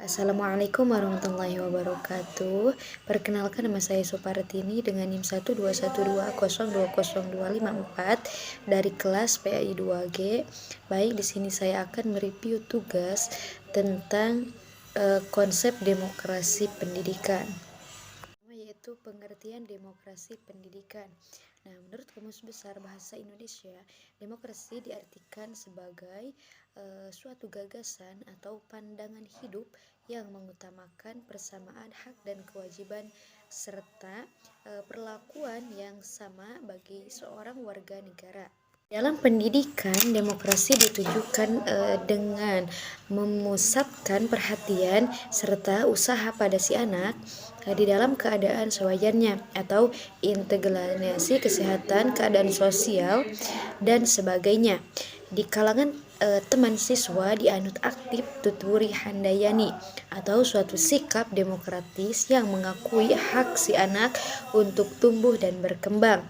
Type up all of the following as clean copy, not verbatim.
Assalamualaikum warahmatullahi wabarakatuh. Perkenalkan, nama saya Supartini dengan NIM 12120202554 dari kelas PAI 2G. Baik, di sini saya akan mereview tugas tentang konsep demokrasi pendidikan, yaitu pengertian demokrasi pendidikan. Nah, menurut Kamus Besar Bahasa Indonesia, demokrasi diartikan sebagai suatu gagasan atau pandangan hidup yang mengutamakan persamaan hak dan kewajiban serta perlakuan yang sama bagi seorang warga negara. Dalam pendidikan, demokrasi ditujukan dengan memusatkan perhatian serta usaha pada si anak di dalam keadaan sewajarnya atau integrasi kesehatan, keadaan sosial, dan sebagainya. Di kalangan teman siswa dianut aktif tuturi handayani atau suatu sikap demokratis yang mengakui hak si anak untuk tumbuh dan berkembang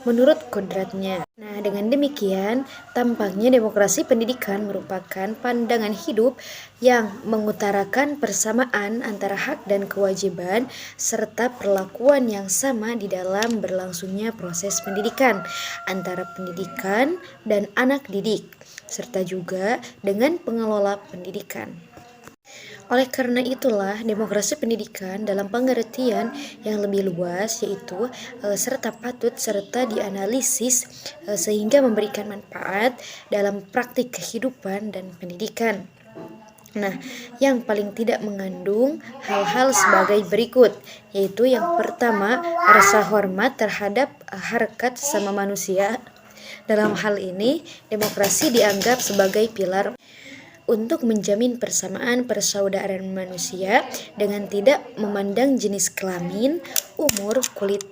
menurut kodratnya. Nah, dengan demikian, tampaknya demokrasi pendidikan merupakan pandangan hidup yang mengutarakan persamaan antara hak dan kewajiban serta perlakuan yang sama di dalam berlangsungnya proses pendidikan antara pendidikan dan anak didik, serta juga dengan pengelola pendidikan. Oleh karena itulah, demokrasi pendidikan dalam pengertian yang lebih luas yaitu serta patut serta dianalisis sehingga memberikan manfaat dalam praktik kehidupan dan pendidikan. Nah, yang paling tidak mengandung hal-hal sebagai berikut, yaitu yang pertama, rasa hormat terhadap harkat sesama manusia. Dalam hal ini, demokrasi dianggap sebagai pilar untuk menjamin persamaan persaudaraan manusia dengan tidak memandang jenis kelamin, umur, kulit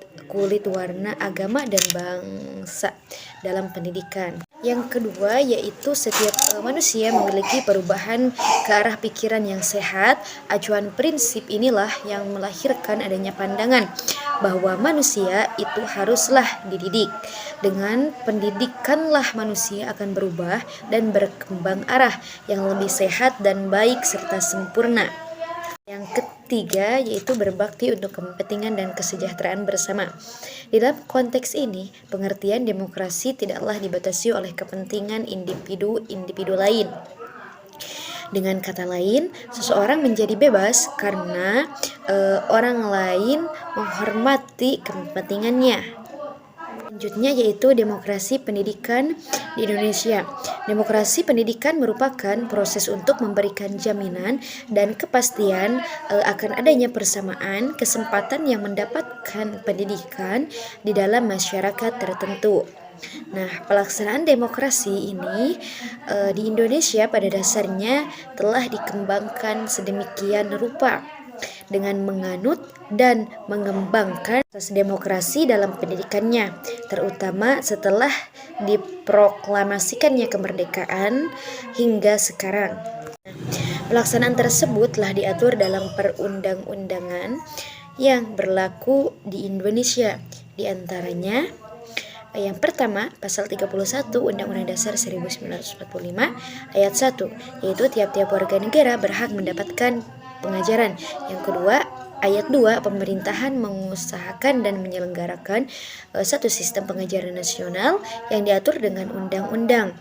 warna, agama, dan bangsa dalam pendidikan. Yang kedua yaitu setiap manusia memiliki perubahan ke arah pikiran yang sehat. Acuan prinsip inilah yang melahirkan adanya pandangan bahwa manusia itu haruslah dididik. Dengan pendidikanlah manusia akan berubah dan berkembang arah yang lebih sehat dan baik serta sempurna. Yang ketiga yaitu berbakti untuk kepentingan dan kesejahteraan bersama. Di dalam konteks ini, pengertian demokrasi tidaklah dibatasi oleh kepentingan individu lain. Dengan kata lain, seseorang menjadi bebas karena orang lain menghormati kepentingannya. Selanjutnya yaitu demokrasi pendidikan di Indonesia. Demokrasi pendidikan merupakan proses untuk memberikan jaminan dan kepastian akan adanya persamaan kesempatan yang mendapatkan pendidikan di dalam masyarakat tertentu. Nah, pelaksanaan demokrasi ini di Indonesia pada dasarnya telah dikembangkan sedemikian rupa dengan menganut dan mengembangkan proses demokrasi dalam pendidikannya, terutama setelah diproklamasikannya kemerdekaan hingga sekarang. Pelaksanaan tersebut telah diatur dalam perundang-undangan yang berlaku di Indonesia, di antaranya yang pertama, pasal 31 Undang-Undang Dasar 1945 ayat 1, yaitu tiap-tiap warga negara berhak mendapatkan pengajaran. Yang kedua, ayat 2, pemerintahan mengusahakan dan menyelenggarakan satu sistem pengajaran nasional yang diatur dengan undang-undang.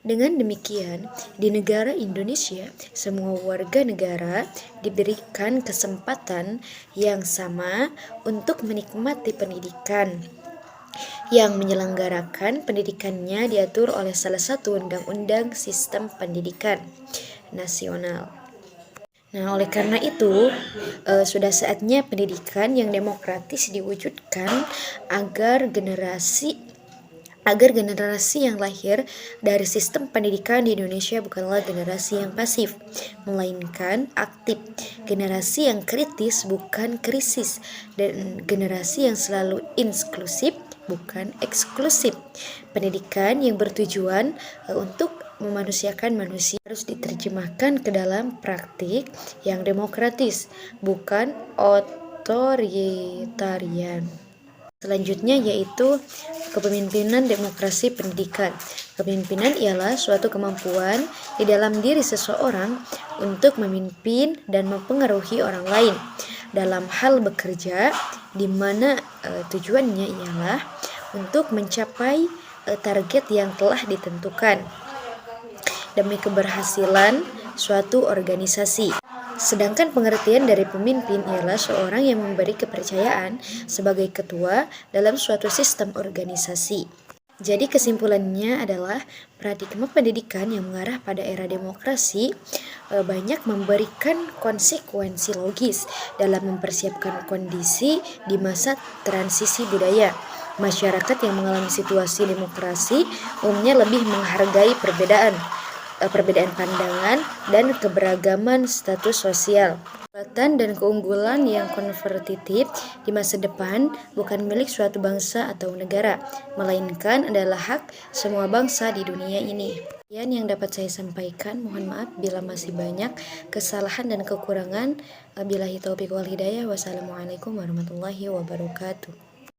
Dengan demikian, di negara Indonesia, semua warga negara diberikan kesempatan yang sama untuk menikmati pendidikan. Yang menyelenggarakan pendidikannya diatur oleh salah satu undang-undang sistem pendidikan nasional. Nah, oleh karena itu, sudah saatnya pendidikan yang demokratis diwujudkan agar generasi yang lahir dari sistem pendidikan di Indonesia bukanlah generasi yang pasif, melainkan aktif, generasi yang kritis bukan krisis, dan generasi yang selalu inklusif bukan eksklusif. Pendidikan yang bertujuan untuk memanusiakan manusia harus diterjemahkan ke dalam praktik yang demokratis, bukan otoritarian. Selanjutnya yaitu kepemimpinan demokrasi pendidikan. Kepemimpinan ialah suatu kemampuan di dalam diri seseorang untuk memimpin dan mempengaruhi orang lain dalam hal bekerja, di mana tujuannya ialah untuk mencapai target yang telah ditentukan demi keberhasilan suatu organisasi. Sedangkan pengertian dari pemimpin ialah seorang yang memberi kepercayaan sebagai ketua dalam suatu sistem organisasi. Jadi kesimpulannya adalah paradigma pendidikan yang mengarah pada era demokrasi banyak memberikan konsekuensi logis dalam mempersiapkan kondisi di masa transisi budaya. Masyarakat yang mengalami situasi demokrasi umumnya lebih menghargai perbedaan pandangan dan keberagaman status sosial. Kekuatan dan keunggulan yang konvertitif di masa depan bukan milik suatu bangsa atau negara, melainkan adalah hak semua bangsa di dunia ini. Sekian yang dapat saya sampaikan. Mohon maaf bila masih banyak kesalahan dan kekurangan. Billahi taufiq wal hidayah. Wassalamualaikum warahmatullahi wabarakatuh.